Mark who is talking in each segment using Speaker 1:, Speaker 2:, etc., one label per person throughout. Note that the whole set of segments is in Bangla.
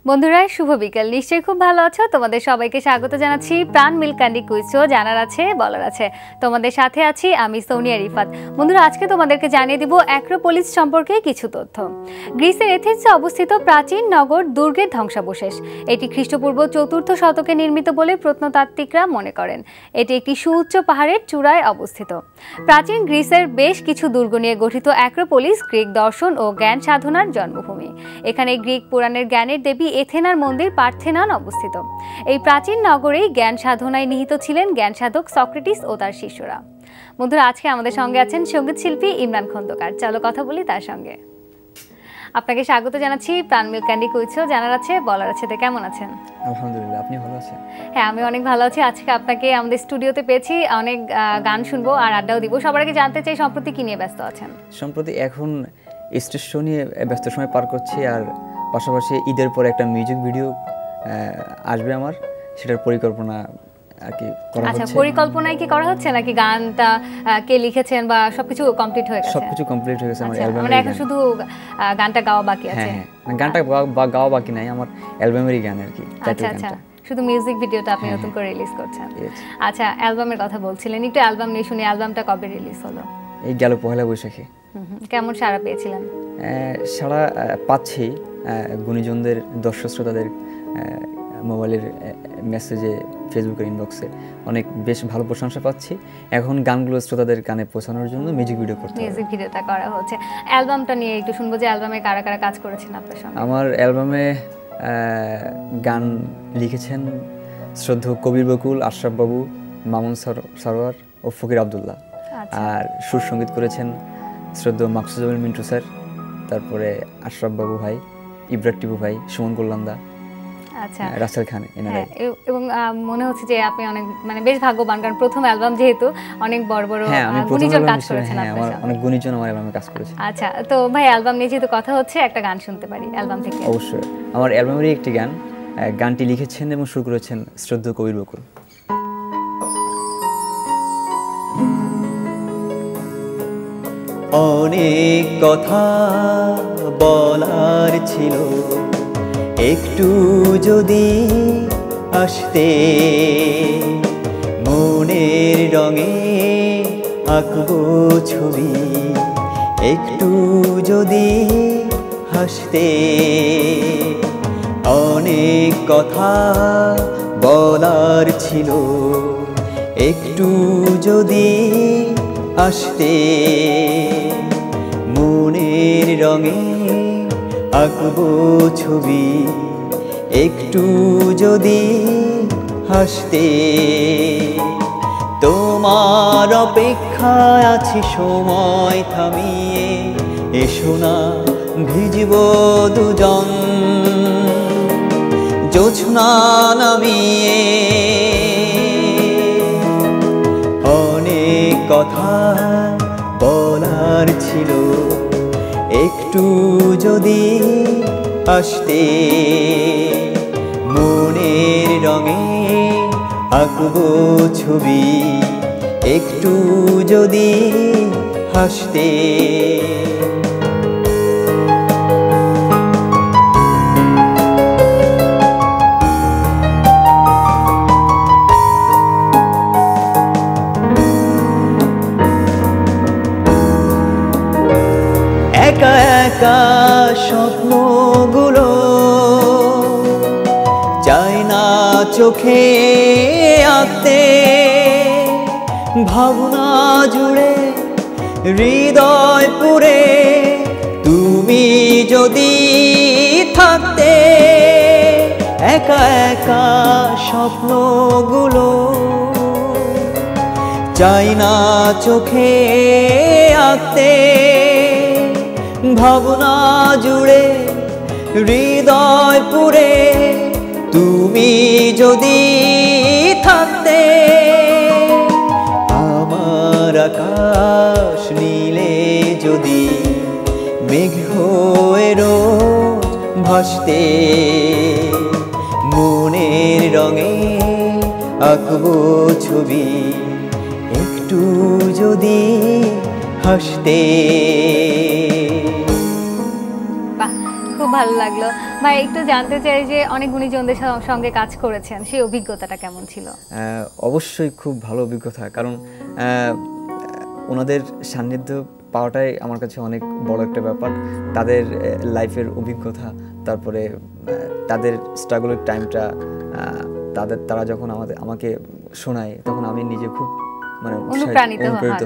Speaker 1: বন্ধুরা শুভ বিকেল, নিশ্চয়ই খুব ভালো আছো। তোমাদের সবাইকে স্বাগত জানাচ্ছি প্রাণ মিল্ক ক্যান্ডি কুইজ শো, জানার আছে বলার আছে। তোমাদের সাথে আছি আমি সোনিয়া রিফাত। বন্ধুরা, আজকে তোমাদেরকে জানিয়ে দিব অ্যাক্রোপোলিস সম্পর্কে কিছু তথ্য। গ্রিসের এথেন্সে অবস্থিত প্রাচীন নগর দুর্গের ধ্বংসাবশেষ। এটি খ্রিস্টপূর্ব ৪র্থ শতকে নির্মিত বলে প্রত্নতাত্ত্বিকরা মনে করেন। এটি একটি সুউচ্চ পাহাড়ের চূড়ায় অবস্থিত। প্রাচীন গ্রিসের বেশ কিছু দুর্গ নিয়ে গঠিত অ্যাক্রোপোলিস গ্রিক দর্শন ও জ্ঞান সাধনার জন্মভূমি। এখানে গ্রিক পুরাণের জ্ঞানের দেবী এথেনার মন্দির পার্থেনন অবস্থিত। এই প্রাচীন নগরেই জ্ঞান সাধনায় নিহিত ছিলেন জ্ঞান সাধক সক্রেটিস ও তার শিষ্যরা। বন্ধুরা, আজকে আমাদের সঙ্গে আছেন সঙ্গীত শিল্পী ইমরান খন্দকার। চলো কথা বলি তার সঙ্গে। আপনাকে স্বাগত জানাচ্ছি প্রাণ মিল্ক ক্যান্ডি কুইজ শো, জানার আছে বলার আছে। কেমন আছেন?
Speaker 2: আলহামদুলিল্লাহ, আপনি ভালো আছেন?
Speaker 1: হ্যাঁ, আমি অনেক ভালো আছি। আজকে আপনাকে আমাদের স্টুডিওতে পেয়েছি, অনেক গান শুনবো আর আড্ডাও দিব। সবার আগে জানতে চাই, সম্প্রতি কি নিয়ে ব্যস্ত আছেন?
Speaker 2: সম্প্রতি এখন স্টেজ শো নিয়ে ব্যস্ত সময় পার করছি, আর পাশাপাশি ঈদের পরে একটা মিউজিক ভিডিও আসবে আমার, সেটার পরিকল্পনা আর কি করা হচ্ছে।
Speaker 1: আচ্ছা, পরিকল্পনায় কি করা হচ্ছে নাকি গানটা কে লিখেছেন বা সবকিছু কমপ্লিট হয়ে গেছে?
Speaker 2: সবকিছু কমপ্লিট হয়ে গেছে আমার অ্যালবামে।
Speaker 1: মানে এখন শুধু গানটা গাওয়া বাকি আছে?
Speaker 2: হ্যাঁ, গানটা গাওয়া বাকি নাই, আমার অ্যালবামেরই গান আর কি।
Speaker 1: আচ্ছা আচ্ছা, শুধু মিউজিক ভিডিওটা আপনি নতুন করে রিলিজ করছেন। আচ্ছা, অ্যালবামের কথা বলছিলেন, একটু অ্যালবাম নিয়ে শুনি। অ্যালবামটা কবে রিলিজ হলো?
Speaker 2: এই গেল পহেলা বৈশাখে।
Speaker 1: কেমন সাড়া পেয়েছিলেন?
Speaker 2: সাড়া পাচ্ছি গুণীজনদের, দর্শক শ্রোতাদের মোবাইলের মেসেজে, ফেসবুকের ইনবক্সে অনেক বেশ ভালো প্রশংসা পাচ্ছি। এখন গানগুলো শ্রোতাদের কানে পৌঁছানোর জন্য মিউজিক ভিডিও করতে,
Speaker 1: মিউজিক ভিডিওটা করা হচ্ছে। অ্যালবামটা নিয়ে একটু শুনবো যে অ্যালবামে কারা কারা কাজ করেছেন আপনার সঙ্গে?
Speaker 2: আমার অ্যালবামে গান লিখেছেন শ্রদ্ধেয় কবির বকুল, আশরাফ বাবু, মামুন সরোয়ার ও ফকির আবদুল্লাহ। আর সুর সঙ্গীত করেছেন শ্রদ্ধেয় মাকসুদুল মিন্টু স্যার, তারপরে আশরাফ বাবু ভাই, ইব্রাহিম টিপু ভাই, সুমন কল্যাণদা,
Speaker 1: আচ্ছা,
Speaker 2: রাসেল খান।
Speaker 1: এবং মনে হচ্ছে যে আপনি অনেক বেশ ভাগ্যবান, কারণ প্রথম অ্যালবাম যেহেতু অনেক বড় বড় গুণীজন কাজ করেছেন আপনার সাথে।
Speaker 2: অনেক গুণীজন আমার অ্যালবামে কাজ করেছে।
Speaker 1: আচ্ছা, তো ভাই অ্যালবাম নিয়ে যেহেতু কথা হচ্ছে, একটা গান শুনতে পারি অ্যালবাম থেকে?
Speaker 2: অবশ্যই, আমার অ্যালবামেরই একটি গান। গানটি লিখেছেন এবং সুর করেছেন শ্রদ্ধেয় কবির বকুল। অনেক কথা বলার ছিল, একটু যদি আসতে, মনের রঙে আঁকবো ছবি, একটু যদি হাসতে। অনেক কথা বলার ছিল, একটু যদি আসতে, মনের রঙে আঁকবো ছবি, একটু যদি হাসতে। তোমার অপেক্ষায় আছি সময় থামিয়ে, এসো না ভিজব দুজন জোছনা নামিয়ে। অনেক কথা বলার ছিল, একটু যদি আসতে, মনের রঙে আঁকবো ছবি, একটু যদি হাসতে। একা একা স্বপ্নগুলো চায় না চোখে আঁকতে, ভাবনা জুড়ে হৃদয় পুরে তুমি যদি থাকতে। একা একা স্বপ্নগুলো চাই না চোখে আঁকতে, ভাবনা জুড়ে হৃদয় পুরে তুমি যদি থাকতে। আমার আকাশ নীলে যদি মেঘ হয়ে রোজ ভাসতে, মনের রঙে আঁকবো ছবি একটু যদি হাসতে।
Speaker 1: বাহ, খুব ভালো লাগলো ভাই। একটু জানতে চাই যে অনেক গুণীজনদের সঙ্গে কাজ করেছেন, সেই অভিজ্ঞতাটা কেমন ছিল?
Speaker 2: অবশ্যই খুব ভালো অভিজ্ঞতা, কারণ ওনাদের সান্নিধ্য পাওয়াটাই আমার কাছে অনেক বড় একটা ব্যাপার। তাদের লাইফের অভিজ্ঞতা, তারপরে তাদের স্ট্রাগলের টাইমটা, তারা যখন আমাকে শোনায় তখন আমি নিজে খুব
Speaker 1: অনুপ্রাণিত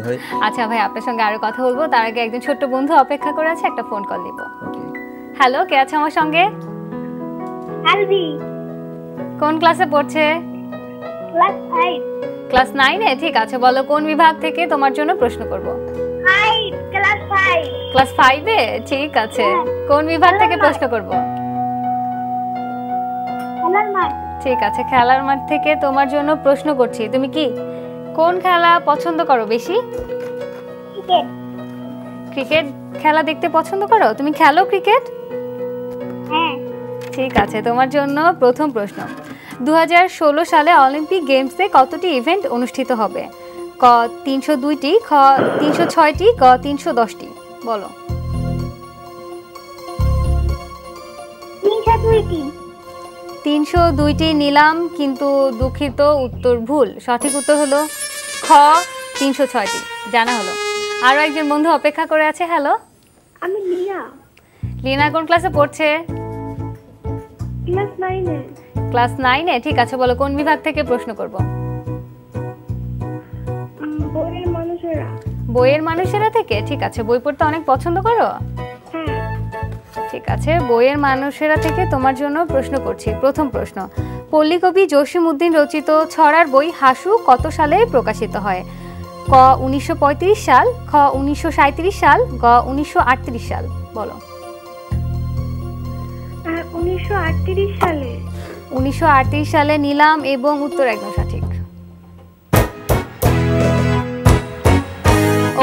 Speaker 1: হই। আচ্ছা ভাই, আপনার সঙ্গে আরো কথা বলবো, তার আগে একজন ছোট্ট বন্ধু অপেক্ষা করে আছে, একটা ফোন কল দিব। হ্যালো, কে আছে আমার সঙ্গে?
Speaker 3: আলবি।
Speaker 1: কোন ক্লাসে পড়ছে?
Speaker 3: ক্লাস 5।
Speaker 1: ক্লাস 9 এ? ঠিক আছে, বলো কোন বিভাগ থেকে তোমার জন্য প্রশ্ন করব?
Speaker 3: ক্লাস 5।
Speaker 1: ক্লাস 5 এ? ঠিক আছে, কোন বিভাগ থেকে প্রশ্ন করব?
Speaker 3: খেলার মাঠ।
Speaker 1: ঠিক আছে, খেলার মাঠ থেকে তোমার জন্য প্রশ্ন করছি। তুমি কি কোন খেলা পছন্দ করো বেশি?
Speaker 3: ক্রিকেট।
Speaker 1: ক্রিকেট খেলা দেখতে পছন্দ করো? তুমি খেলো ক্রিকেট?
Speaker 3: হ্যাঁ।
Speaker 1: ঠিক আছে, তোমার জন্য প্রথম প্রশ্ন। 2016 সালে অলিম্পিক গেমসে কতটি ইভেন্ট অনুষ্ঠিত হবে? ক 302টি, খ 306টি, গ 310টি। বলো।
Speaker 3: 302টি।
Speaker 1: 302টি নিলাম, কিন্তু দুঃখিত, উত্তর ভুল। সঠিক উত্তর হলো খ 306টি। জানা হলো। আরো একজন বন্ধু অপেক্ষা করে আছে। হ্যালো।
Speaker 3: আমি লিনা।
Speaker 1: লিনা কোন ক্লাসে পড়ছে?
Speaker 3: ক্লাস 9 এ।
Speaker 1: ক্লাস 9 এ? ঠিক আছে, বলো কোন বিভাগ থেকে প্রশ্ন করব?
Speaker 3: বইয়ের মানুষেরা।
Speaker 1: বইয়ের মানুষেরা থেকে? ঠিক আছে, বই পড়তে অনেক পছন্দ করো?
Speaker 3: হ্যাঁ।
Speaker 1: ঠিক আছে, বইয়ের মানুষেরা থেকে তোমার জন্য প্রশ্ন করছি। প্রথম প্রশ্ন, পল্লীকবি জসিম উদ্দিন রচিত ছড়ার বই হাসু কত সালে প্রকাশিত হয়? ক 1935 সাল, খ 1937 সাল, গ 1938 সাল। বলো।
Speaker 3: 1938 সালে।
Speaker 1: 1938 সালে নিলাম, এবং উত্তর একদম সঠিক।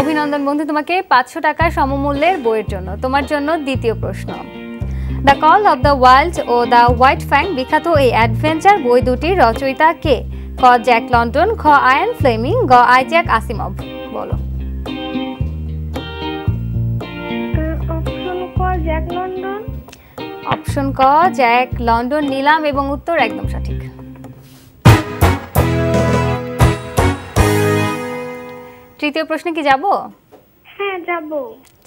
Speaker 1: অভিনন্দন বন্ধু তোমাকে 500 টাকা সমমূল্যের বইয়ের জন্য। তোমার জন্য দ্বিতীয় প্রশ্ন। The Call of the Wild ও দ্য হোয়াইট ফ্যাং বিখ্যাত এই অ্যাডভেঞ্চার বই দুটির রচয়িতা কে? ক জ্যাক লন্ডন, খ আয়ান ফ্লেমিং, গ আইজ্যাক আসিমভ। বলো।
Speaker 3: অপশন ক জ্যাক লন্ডন।
Speaker 1: অপশন ক জ্যাক লন্ডন নিলাম, এবং উত্তর একদম সঠিক। তৃতীয় প্রশ্নে কি যাব?
Speaker 3: হ্যাঁ, যাব।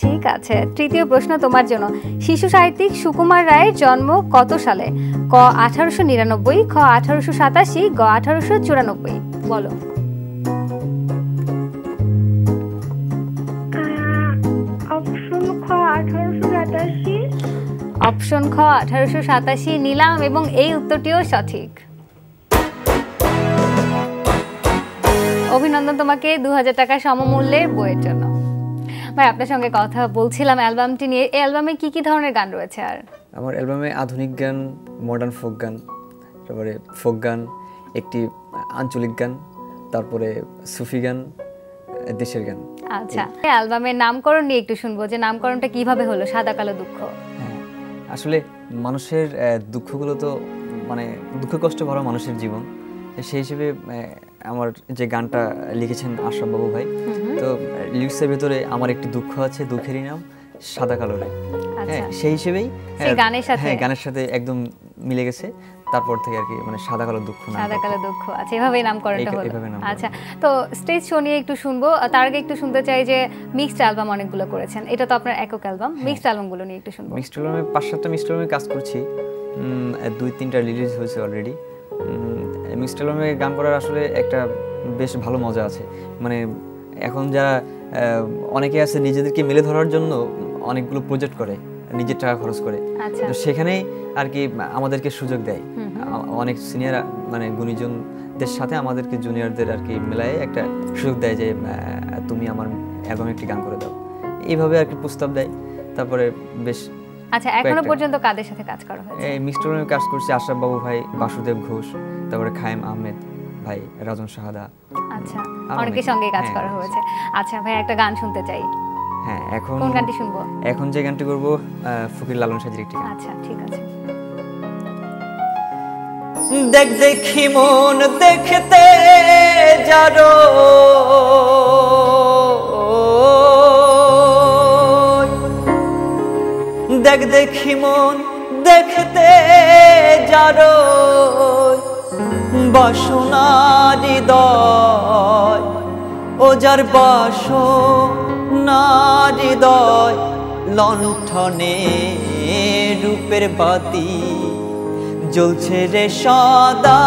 Speaker 1: ঠিক আছে, তৃতীয় প্রশ্ন তোমার জন্য। শিশু সাহিত্যিক সুকুমার রায়ের জন্ম কত সালে? ক 1899, খ 1887, গ 1894। বলো।
Speaker 3: অপশন খ 1887।
Speaker 1: অপশন খ 1887 নিলাম, এবং এই উত্তরটিও সঠিক। অভিনন্দন তোমাকে 2000 টাকা সমমূল্যের বইয়ের জন্য। ভাই, আপনার সঙ্গে কথা বলছিলাম অ্যালবামটি নিয়ে। এই অ্যালবামে কি কি ধরনের গান রয়েছে? আর
Speaker 2: আমার অ্যালবামে আধুনিক গান, মডার্ন ফোক গান, তারপরে ফোক গান, একটি আঞ্চলিক গান, তারপরে সুফি গান, দেশের গান।
Speaker 1: আচ্ছা, অ্যালবামের নামকরণ নিয়ে একটু শুনবো, যে নামকরণটা কিভাবে হলো, সাদা কালো দুঃখ?
Speaker 2: আসলে মানুষের দুঃখগুলো তো দুঃখ কষ্ট ভরা মানুষের জীবন। সেই হিসেবে আমার যে গানটা লিখেছেন আশরাফ বাবু ভাই, তো লিরিক্সের ভিতরে আমার একটি দুঃখ আছে, দুঃখেরই নাম সাদা কালো রে। হ্যাঁ, সেই হিসেবেই গানের সাথে একদম মিলে গেছে। তারপর থেকে আর কি সাদা কালো দুঃখ,
Speaker 1: সাদা কালো দুঃখ। আচ্ছা, এভাবেই নামকরণটা হলো। আচ্ছা, তো স্টেজ শো নিয়ে একটু শুনবো। তার আগে একটু শুনতে চাই যে মিক্সড অ্যালবাম অনেকগুলো করেছেন, এটা তো আপনার একক অ্যালবাম। মিক্সড অ্যালবামগুলো নিয়ে একটু শুনবো।
Speaker 2: মিক্সড অ্যালবামে 5-7টা মিক্সড অ্যালবামে কাজ করছি, 2-3টা রিলিজ হয়েছে অলরেডি। মিক্সড অ্যালবামে গান করার আসলে একটা বেশ ভালো মজা আছে। এখন যারা অনেকে আছে নিজেদেরকে মেলে ধরার জন্য অনেকগুলো প্রজেক্ট করে, নিজের টাকা খরচ করে, তো সেখানেই আর কি আমাদেরকে সুযোগ দেয়। অনেক সিনিয়র গুণীজনদের সাথে আমাদেরকে জুনিয়রদের আর কি মেলায় একটা সুযোগ দেয় যে তুমি আমার অ্যালবামে একটি গান করে দাও, এইভাবে আর কি প্রস্তাব দেয়। তারপরে বেশ।
Speaker 1: আচ্ছা, এখনো পর্যন্ত কাদের সাথে কাজ করা হয়েছে?
Speaker 2: এই মিক্সড অ্যালবামে কাজ করছি আশরাফ বাবু ভাই, বাসুদেব ঘোষ, তারপরে খায়েম আহমেদ, ভাই রাজন শাহাদা।
Speaker 1: আচ্ছা,
Speaker 2: আর
Speaker 1: অনেকের
Speaker 2: অনেকে।
Speaker 1: সঙ্গে কাজ
Speaker 2: হ্যাঁ,
Speaker 1: করা হয়েছে। আচ্ছা ভাই, একটা গান শুনতে চাই।
Speaker 2: হ্যাঁ, এখন
Speaker 1: কোন গানটি শুনবো?
Speaker 2: এখন যে গানটি করব ফকির লালন সাজির একটি গান।
Speaker 1: আচ্ছা ঠিক আছে।
Speaker 2: দেখ দেখি মন দেখতে যারো, দেখ দেখি মন দেখতে যারো, বাসনার হৃদয় ও যার বাসনার হৃদয়, লণ্ঠনে রূপের বাতি জ্বলছে রে সদা,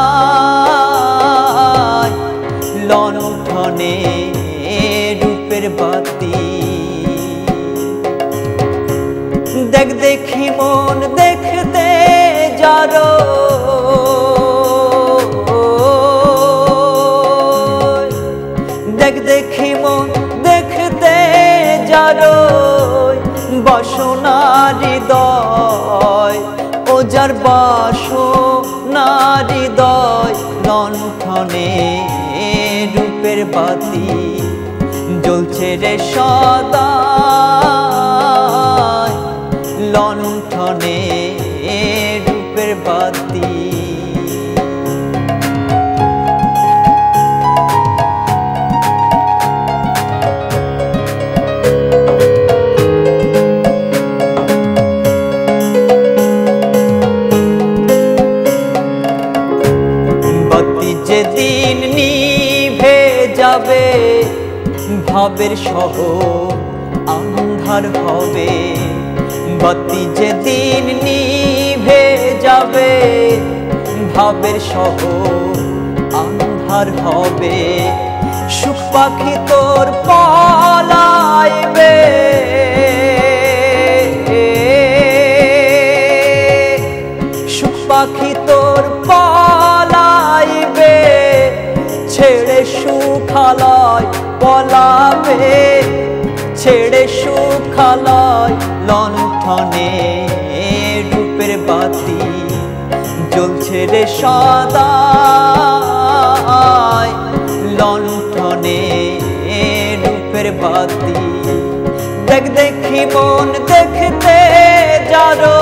Speaker 2: লণ্ঠনে রূপের বাতি। দেখ দেখি মন দেখতে যারো, দেখ দেখি মন দেখতে যারো, বাসনার হৃদয় ও যার বাসনার হৃদয়, লণ্ঠনে রূপের বাতি জ্বলছে রে সদা, লণ্ঠনে রূপের বাতি। বাতি যেদিন নিভে যাবে, ভাবের শহর আন্ধার হবে। বাতি যেদিন নিভে যাবে, ভাবের শহর আন্ধার হবে। সুখ পাখি তোর পলাইবে, সুখ পাখি তোর পলাইবে, ছেড়ে সুখালয় পলাবে, ছেড়ে সুখালয়, লণ্ঠনে রূপের বাতি জ্বলছে রে সদা, লণ্ঠনে রূপের বাতি। দেখ দেখি মন দেখতে যারো,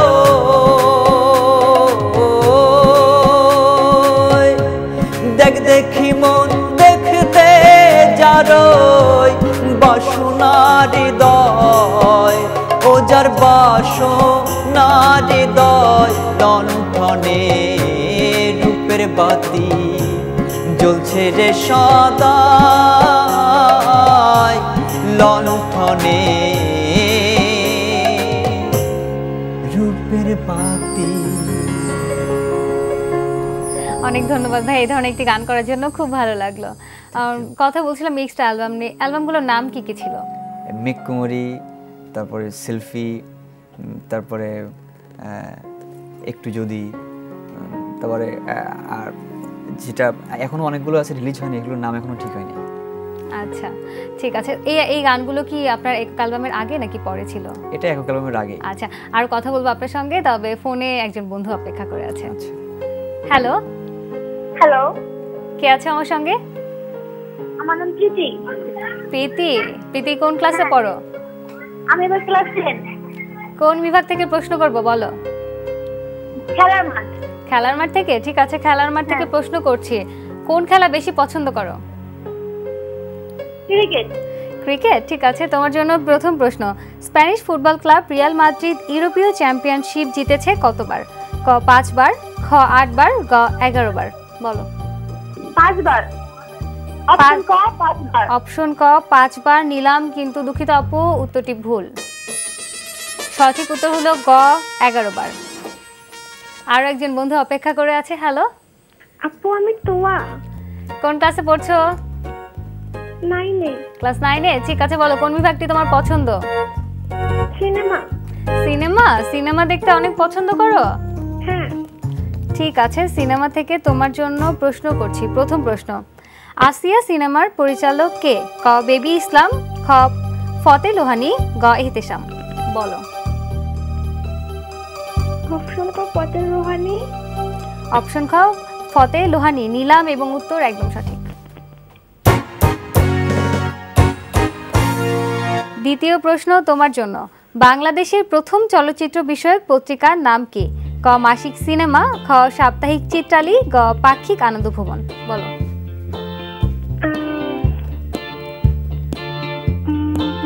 Speaker 2: দেখ দেখি মন দেখতে যারো, বাসনার হৃদয় ও যার বাসনার হৃদয়, লণ্ঠনে রূপের বাতি জ্বলছে রে সদা, লণ্ঠনে রূপের বাতি।
Speaker 1: অনেক ধন্যবাদ ভাই এই ধরনের একটি গান করার জন্য, খুব ভালো লাগলো। কথা বলছিলাম মিক্সড অ্যালবাম নিয়ে, অ্যালবামগুলোর নাম কি কি ছিল?
Speaker 2: মেঘকুমারী, তারপরে সেলফি, তারপরে একটু যদি, তারপরে আর যেটা এখনো অনেকগুলো আছে রিলিজ হয়নি, এগুলোর নাম এখনো ঠিক হয়নি।
Speaker 1: আচ্ছা ঠিক আছে। এই গানগুলো কি আপনার এক অ্যালবামের আগে নাকি পরে ছিল?
Speaker 2: এটা এক অ্যালবামের আগে।
Speaker 1: আচ্ছা, আর কথা বলবো আপনার সঙ্গে, তবে ফোনে একজন বন্ধু অপেক্ষা করে আছে।
Speaker 2: আচ্ছা,
Speaker 1: হ্যালো
Speaker 3: হ্যালো,
Speaker 1: কে আছে আমার সঙ্গে?
Speaker 3: আমার নাম প্রীতি।
Speaker 1: প্রীতি, প্রীতি কোন ক্লাসে পড়ো?
Speaker 3: আমি এবার ক্লাস 10।
Speaker 1: কোন বিভাগ থেকে প্রশ্ন করব বলো?
Speaker 3: খেলার মাঠ।
Speaker 1: খেলার মাঠ থেকে? ঠিক আছে, খেলার মাঠ থেকে প্রশ্ন করছি। কোন খেলা বেশি পছন্দ করো?
Speaker 3: ক্রিকেট।
Speaker 1: ক্রিকেট, ঠিক আছে। তোমার জন্য প্রথম প্রশ্ন, Spanish football club Real Madrid ইউরোপীয় চ্যাম্পিয়নশিপ জিতেছে কতবার? ক 5 বার, খ 8 বার, গ 11 বার। বলো।
Speaker 3: 5 বার। অপশন ক 5 বার।
Speaker 1: অপশন ক 5 বার নিলাম, কিন্তু দুঃখিত আপু, উত্তরটি ভুল। সঠিক উত্তর হলো গ 11 বার। আরো একজন বন্ধু অপেক্ষা করে আছে। হ্যালো
Speaker 3: আপু, আমি তোয়া।
Speaker 1: কোন ক্লাসে পড়ছো?
Speaker 3: 9-এ।
Speaker 1: ক্লাস 9-এ, ঠিক আছে। বলো কোন বিভাগটি তোমার পছন্দ?
Speaker 3: সিনেমা।
Speaker 1: সিনেমা? সিনেমা দেখতে অনেক পছন্দ করো?
Speaker 3: হ্যাঁ।
Speaker 1: ঠিক আছে, সিনেমা থেকে তোমার জন্য প্রশ্ন করছি। প্রথম প্রশ্ন, আসিয়া সিনেমার পরিচালক কে? ক বেবি ইসলাম, খ ফতে লোহানী, গ ইহতেশাম। বলো।
Speaker 3: অপশন ক পতেল রোহানি।
Speaker 1: অপশন খ ফতে লোহানী, নিলাম এবং উত্তর একদম সঠিক। দ্বিতীয় প্রশ্ন তোমার জন্য। বাংলাদেশের প্রথম চলচ্চিত্র বিষয়ক পত্রিকার নাম কি? ক মাসিক সিনেমা, খ সাপ্তাহিক চিত্রালী, গ পাক্ষিক আনন্দ ভুবন। বলো।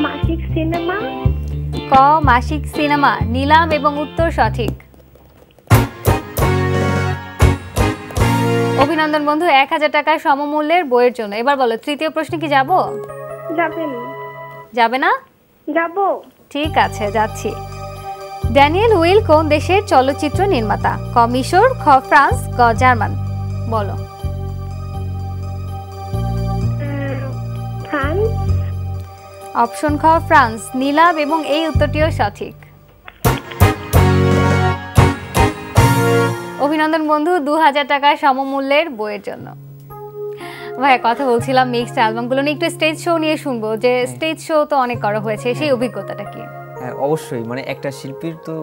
Speaker 3: মাসিক সিনেমা।
Speaker 1: ক মাসিক সিনেমা, নিলাম এবং উত্তর সঠিক। অভিনন্দন বন্ধু, 1000 টাকার সমমূল্যের বইয়ের জন্য। এবার বলো, তৃতীয় প্রশ্নে কি যাব?
Speaker 3: যাবেন?
Speaker 1: যাবে না?
Speaker 3: যাব।
Speaker 1: ঠিক আছে, যাচ্ছি। ড্যানিয়েল উইল কোন দেশের চলচ্চিত্র নির্মাতা? ক মিশর, খ ফ্রান্স, গ জার্মান। বলো।
Speaker 3: ফ্রান্স।
Speaker 1: অপশন খ ফ্রান্স, নীলাভ এবং এই উত্তরটিও সঠিক। অভিনন্দন বন্ধু, 2000 টাকার সমমূল্যের বইয়ের জন্য। ভাই কথা বলছিলাম মিক্সড অ্যালবামগুলো নিয়ে, একটু স্টেজ শো নিয়ে শুনবো, যে স্টেজ শো তো অনেক করা হয়েছে, সেই অভিজ্ঞতাটা কি?
Speaker 2: অবশ্যই, মানে একটা শিল্পীর তো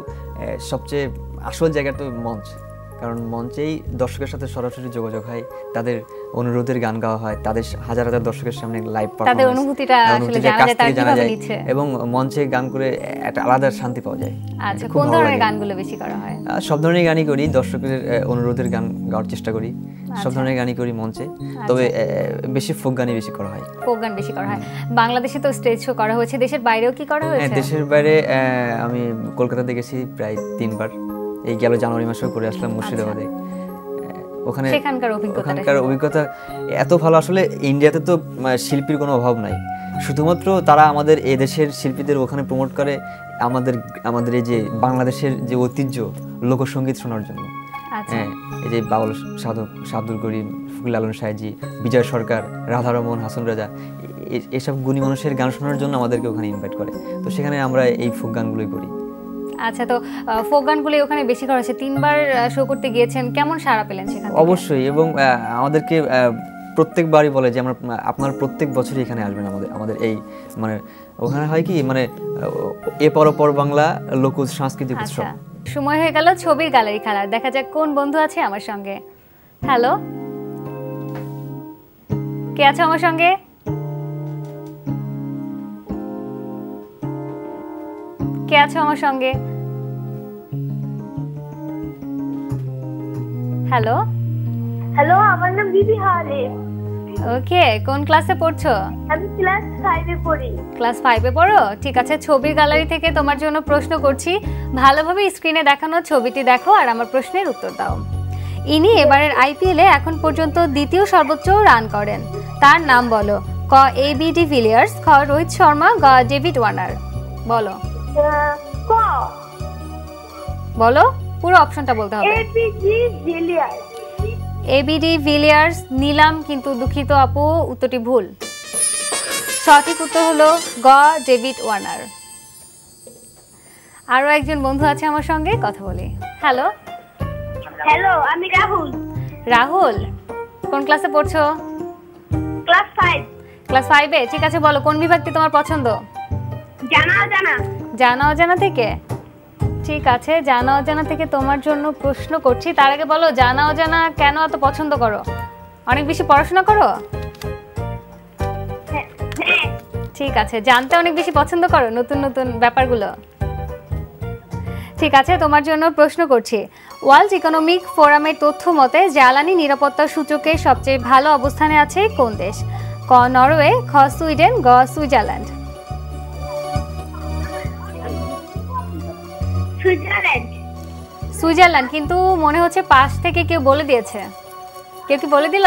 Speaker 2: সবচেয়ে আসল জায়গা তো মঞ্চ, কারণ মঞ্চেই দর্শকের সাথে সরাসরি যোগাযোগ হয়, তাদের অনুরোধের গান গাওয়া হয়, তাদের হাজার হাজার দর্শকের সামনে লাইভ পারফরম্যান্স,
Speaker 1: তাদের অনুভূতিটা আসলে জানা যায়, তারা কিভাবে নিচ্ছে,
Speaker 2: এবং মঞ্চে গান করে একটা আলাদা শান্তি পাওয়া যায়।
Speaker 1: আচ্ছা, কোন ধরনের গানগুলো বেশি করা হয়?
Speaker 2: সব ধরনের গানই করি, দর্শকের অনুরোধের গান গাওয়ার চেষ্টা করি, সব ধরনের গানই করি মঞ্চে, তবে বেশি ফোক গানই বেশি করা হয়।
Speaker 1: ফোক গান বেশি করা হয়। বাংলাদেশে তো স্টেজ শো করা হয়েছে, দেশের বাইরেও কি করা হয়েছে?
Speaker 2: দেশের বাইরে আমি কলকাতাতে গেছি প্রায় 3 বার, এই গেল জানুয়ারি মাসেও করে আসলাম মুর্শিদাবাদে। ওখানে সেখানকার অভিজ্ঞতা এত ভালো, আসলে ইন্ডিয়াতে তো শিল্পীর কোনো অভাব নাই, শুধুমাত্র তারা আমাদের এই দেশের শিল্পীদের ওখানে প্রমোট করে আমাদের এই যে বাংলাদেশের যে ঐতিহ্য লোকসঙ্গীত শোনার জন্য। হ্যাঁ, এই যে বাউল সাধুর করিম, ফকির লালন সাহেজি, বিজয় সরকার, রাধারমন, হাসন রাজা, এসব গুণী মানুষের গান শোনার জন্য আমাদেরকে ওখানে ইনভাইট করে, তো সেখানে আমরা এই ফোক গানগুলোই করি।
Speaker 1: আচ্ছা, তো ফোক গানগুলো ওখানে বেশি করা হচ্ছে, 3 বার শো করতে গিয়েছেন, কেমন সাড়া পেলেন সেখানে?
Speaker 2: অবশ্যই, এবং আমাদেরকে প্রত্যেকবারই বলে যে আপনারা প্রত্যেক বছরই এখানে আসবেন, আমাদের এই মানে ওখানে হয় কি, মানে এ পর বাংলা লোক সাংস্কৃতিক উৎসব।
Speaker 1: সময় হয়ে গেল ছবির গ্যালারি খেলার, দেখা যাক কোন বন্ধু আছে আমার সঙ্গে। হ্যালো, কে আছে আমার সঙ্গে? কে আছে আমার সঙ্গে? হ্যালো।
Speaker 3: হ্যালো, আমার নাম বিবি হালে।
Speaker 1: ওকে, কোন ক্লাসে পড়ছো?
Speaker 3: আমি ক্লাস 5 এ পড়ি।
Speaker 1: ক্লাস 5 এ পড়ো? ঠিক আছে, ছবির গ্যালারি থেকে তোমার জন্য প্রশ্ন করছি, ভালোভাবে স্ক্রিনে দেখানো ছবিটি দেখো আর আমার প্রশ্নের উত্তর দাও। ইনি এবারের আইপিএলে এখন পর্যন্ত দ্বিতীয় সর্বোচ্চ রান করেন, তার নাম বলো। ক এবি ডিভিলিয়ার্স, খ রোহিত শর্মা, গ ডেভিড ওয়ার্নার। বলো। বলো, পুরো অপশনটা বলতে হবে। এবি ডিভিলিয়ার্স, নিলাম, কিন্তু দুঃখিত আপু, উত্তরটি ভুল। সঠিক উত্তর হলো গ ডেভিড ওয়ার্নার। আরো একজন বন্ধু আছে আমার সঙ্গে, কথা বলি। হ্যালো।
Speaker 3: হ্যালো, আমি রাহুল।
Speaker 1: রাহুল, কোন ক্লাসে পড়ছো?
Speaker 3: ক্লাস 5।
Speaker 1: ক্লাস 5 এ? ঠিক আছে, বলো কোন বিভাগটি তোমার পছন্দ?
Speaker 3: জানা অজানা।
Speaker 1: জানা অজানা থেকে? ঠিক আছে, জানা অজানা থেকে তোমার জন্য প্রশ্ন করছি। তার আগে বলো, জানা অজানা কেন এত পছন্দ করো? অনেক বেশি পড়াশোনা করো? ঠিক আছে, জানতে অনেক বেশি পছন্দ করো নতুন নতুন ব্যাপারগুলো। ঠিক আছে, তোমার জন্য প্রশ্ন করছি। ওয়ার্ল্ড ইকোনমিক ফোরামের তথ্য মতে জ্বালানি নিরাপত্তা সূচকে সবচেয়ে ভালো অবস্থানে আছে কোন দেশ? ক নরওয়ে, খ সুইডেন, গ সুইজারল্যান্ড। সুইজারল্যান্ড, কিন্তু মনে হচ্ছে পাশ থেকে কেউ বলে দিয়েছে। কেউ কি বলে দিল?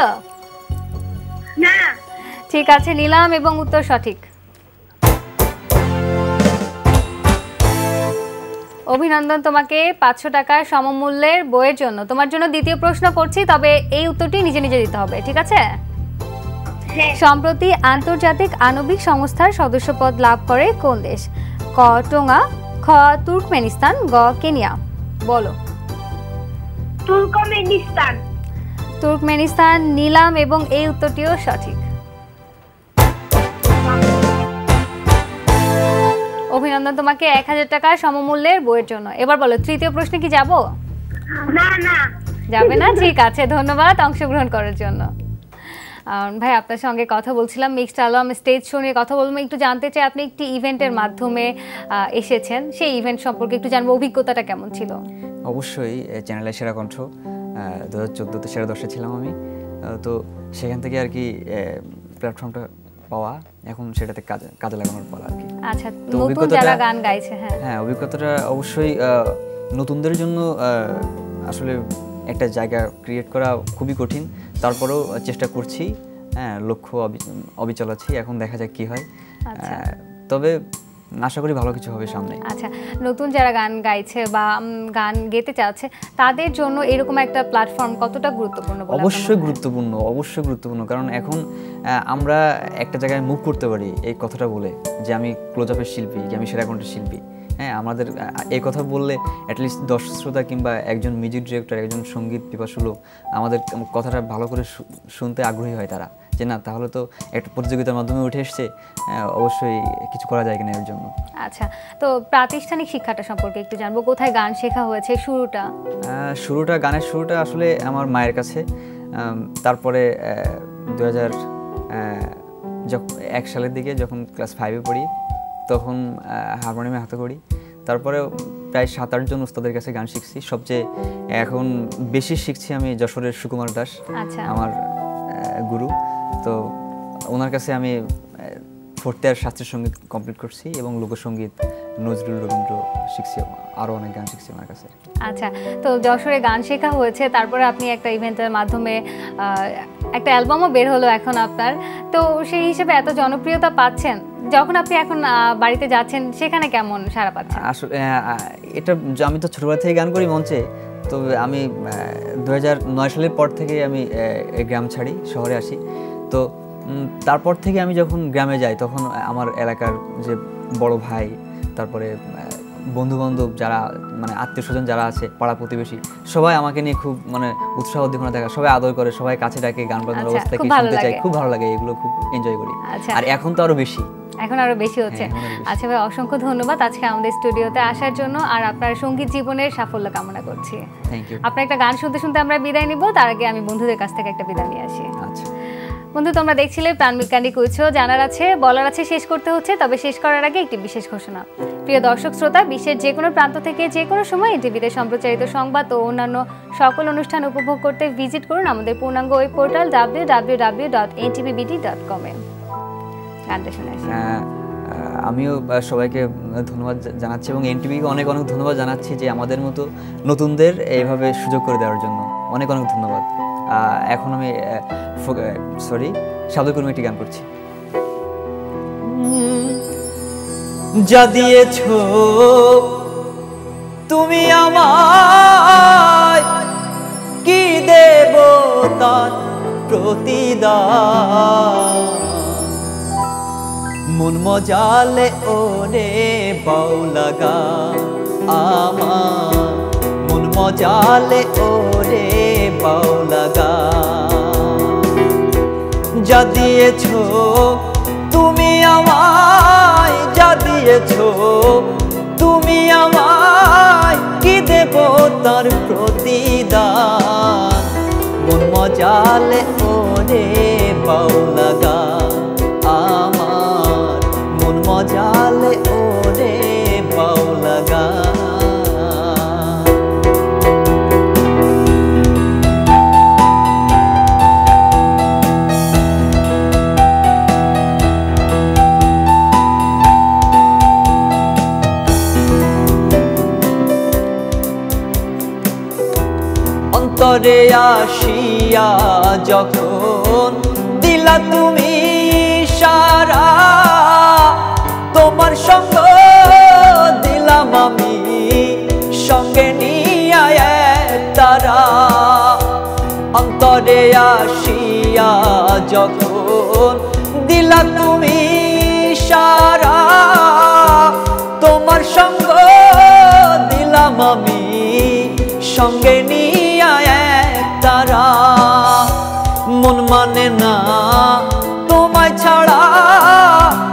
Speaker 3: না।
Speaker 1: ঠিক আছে, নিলাম এবং উত্তর সঠিক। অভিনন্দন তোমাকে 500 টাকার সমমূল্যের বইয়ের জন্য। তোমার জন্য দ্বিতীয় প্রশ্ন করছি, তবে এই উত্তরটি নিজে নিজে দিতে হবে, ঠিক আছে? সম্প্রতি আন্তর্জাতিক আণবিক সংস্থার সদস্যপদ লাভ করে কোন দেশ? ক টোঙ্গা, খ তুর্কমেনিস্তান, গ কেনিয়া। বলো।
Speaker 3: তুর্কমেনিস্তান।
Speaker 1: তুর্কমেনিস্তান, নিলাম এবং এই উত্তরটিও সঠিক। অভিনন্দন তোমাকে 1000 টাকার সমমূল্যের বইয়ের জন্য। এবার বলো, তৃতীয় প্রশ্নে কি যাব?
Speaker 3: না না।
Speaker 1: যাবে না, ঠিক আছে, ধন্যবাদ অংশগ্রহণ করার জন্য। ভাই আপনার সঙ্গে কথা বলছিলাম মিক্সড অ্যালবাম স্টেজ শো নিয়ে কথা বলবো, একটু জানতে চাই আপনি একটি ইভেন্টের মাধ্যমে এসেছেন, সেই ইভেন্ট সম্পর্কে একটু জানবো, অভিজ্ঞতাটা কেমন ছিল?
Speaker 2: অবশ্যই চ্যানেলের সেরা কণ্ঠ 2014-তে সেরা 10-এ ছিলাম আমি, তো সেখান থেকে আর কি প্ল্যাটফর্মটা পাওয়া, এখন সেটাতে কাজে লাগানোর পর আর কি।
Speaker 1: আচ্ছা, নতুন যারা গান গাইছে,
Speaker 2: হ্যাঁ অভিজ্ঞতাটা অবশ্যই নতুনদের জন্য আসলে একটা জায়গা ক্রিয়েট করা খুবই কঠিন, তারপরেও চেষ্টা করছি, হ্যাঁ লক্ষ্য অবিচল আছি, এখন দেখা যাক কি হয়। তবে আশা করি ভালো কিছু হবে সামনে।
Speaker 1: আচ্ছা, নতুন যারা গান গাইছে বা গান গেতে চাচ্ছে তাদের জন্য এরকম একটা প্ল্যাটফর্ম কতটা গুরুত্বপূর্ণ?
Speaker 2: অবশ্যই গুরুত্বপূর্ণ, অবশ্যই গুরুত্বপূর্ণ, কারণ এখন আমরা একটা জায়গায় মুভ করতে পারি এই কথাটা বলে যে আমি ক্লোজ আপের শিল্পী, যে আমি সেরা কণ্ঠের শিল্পী। হ্যাঁ, আমাদের এই কথা বললে অ্যাটলিস্ট দর্শক শ্রোতা কিংবা একজন মিউজিক ডিরেক্টর, একজন সঙ্গীত পিপাসু লোক আমাদের কথাটা ভালো করে শুনতে আগ্রহী হয় তারা, যে না তাহলে তো একটা প্রতিযোগিতার মাধ্যমে উঠে এসছে, অবশ্যই কিছু করা যায় কিনা এর জন্য।
Speaker 1: আচ্ছা, তো প্রাতিষ্ঠানিক শিক্ষাটা সম্পর্কে একটু জানবো, কোথায় গান শেখা হয়েছে?
Speaker 2: গানের শুরুটা আসলে আমার মায়ের কাছে, তারপরে 2001 সালের দিকে যখন ক্লাস 5-এ পড়ি তখন হারমোনিয়ামে হাতে, তারপরে প্রায় 7-8 জন উস্তাদের কাছে গান শিখছি। সবচেয়ে এখন বেশি শিখছি আমি যশোরের সুকুমার দাস, আমার গুরু। তো ওনার কাছে আমি 4th ইয়ার শাস্ত্রীয় সঙ্গীত কমপ্লিট করছি এবং লোকসঙ্গীত, নজরুল, রবীন্দ্র শিখছি, আরও অনেক গান শিখছি ওনার কাছে।
Speaker 1: আচ্ছা, তো যশোরে গান শেখা হয়েছে, তারপরে আপনি একটা ইভেন্টের মাধ্যমে একটা অ্যালবামও বের হলো এখন আপনার, তো সেই হিসেবে এত জনপ্রিয়তা পাচ্ছেন, যখন আপনি এখন বাড়িতে যাচ্ছেন সেখানে কেমন সাড়া পাচ্ছেন?
Speaker 2: আসলে এটা আমি তো ছোটবেলা থেকে গান করি মঞ্চে, তো আমি 2009 সালের পর থেকে আমি গ্রাম ছাড়ি, শহরে আসি। তো তারপর থেকে আমি যখন গ্রামে যাই তখন আমার এলাকার যে বড় ভাই, তারপরে বন্ধুবান্ধব যারা মানে আত্মীয় স্বজন যারা আছে, পাড়া প্রতিবেশী, সবাই আমাকে নিয়ে খুব মানে উৎসাহ উদ্দীপনা দেখা, সবাই আদর করে, সবাই কাছে ডাকে, গান বাজনার অবস্থা কি শুনতে চাই, খুব ভালো লাগে, এগুলো খুব এনজয় করি। আর এখন তো আরো বেশি,
Speaker 1: এখন আরো বেশি হচ্ছে। আচ্ছা ভাই, অসংখ্য ধন্যবাদ আজকে আমাদের স্টুডিওতে আসার জন্য, আর আপনার সঙ্গীত জীবনের সাফল্য কামনা করছি।
Speaker 2: Thank you.
Speaker 1: আপনার একটা গান শুনতে শুনতে আমরা বিদায় নিব, তার আগে আমি বন্ধুদের কাছ থেকে একটা বিদায় নিয়ে আসি।
Speaker 2: আচ্ছা
Speaker 1: বন্ধু, তোমরা দেখছিলে প্রাণ মিল্ক ক্যান্ডি কুইজ শো। জানার আছে, বলার আছে, শেষ করতে হচ্ছে, তবে শেষ করার আগে একটি বিশেষ ঘোষণা। প্রিয় দর্শক শ্রোতা, বিশ্বের যে কোনো প্রান্ত থেকে যে কোনো সময় টিভিতে সম্প্রচারিত সংবাদ ও অন্যান্য সকল অনুষ্ঠান উপভোগ করতে ভিজিট করুন আমাদের পূর্ণাঙ্গ ওয়েব পোর্টাল www.ntbbt.com এ। গানটা শুনে আসি।
Speaker 2: আমিও সবাইকে ধন্যবাদ জানাচ্ছি এবং এনটিভিকে অনেক অনেক ধন্যবাদ জানাচ্ছি যে আমাদের মতো নতুনদের এইভাবে সুযোগ করে দেওয়ার জন্য অনেক অনেক ধন্যবাদ। এখন আমি সাধুকর্মী একটি গান করছি। যা দিয়েছ তুমি আমায়, কি দেব তার প্রতিদান, মন মজালে ওরে বাউলাগা আমার, মন মজালে ওরে বাউলাগা, যা দিয়েছ তুমি আমায়, যা দিয়েছ তুমি আমায়, কি দেব তার প্রতিদান, মন মজালে ওরে বাউলাগা আমার, মন মজালে ওরে বাউলাগা। অন্তরে আসিয়া যখন দিলা তুমি সারা, তোমার সঙ্গ দিলাম আমি সঙ্গে নিয়া তারা, অন্তরে আসিয়া যখন দিলা তুমি সারা, তোমার সঙ্গ দিলাম আমি সঙ্গে নিয়া তারা, মন মানে না তোমায় ছাড়া,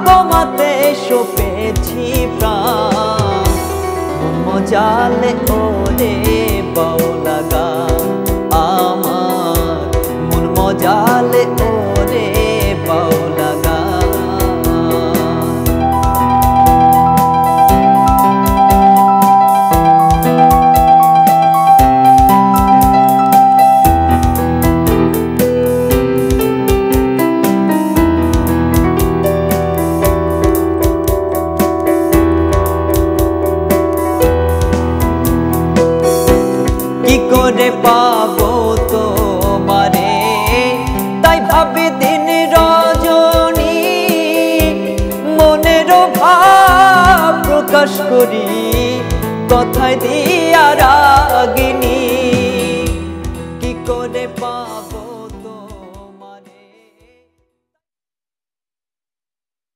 Speaker 2: তোমাতে সপেছি প্রাণ, মন মজালে ওরে বাউলাগা
Speaker 4: করে পাবো তোমারে, তাই ভাবি দিন রজনী মনের ভাব প্রকাশ করি, কথায় দিয়া রাগিনী।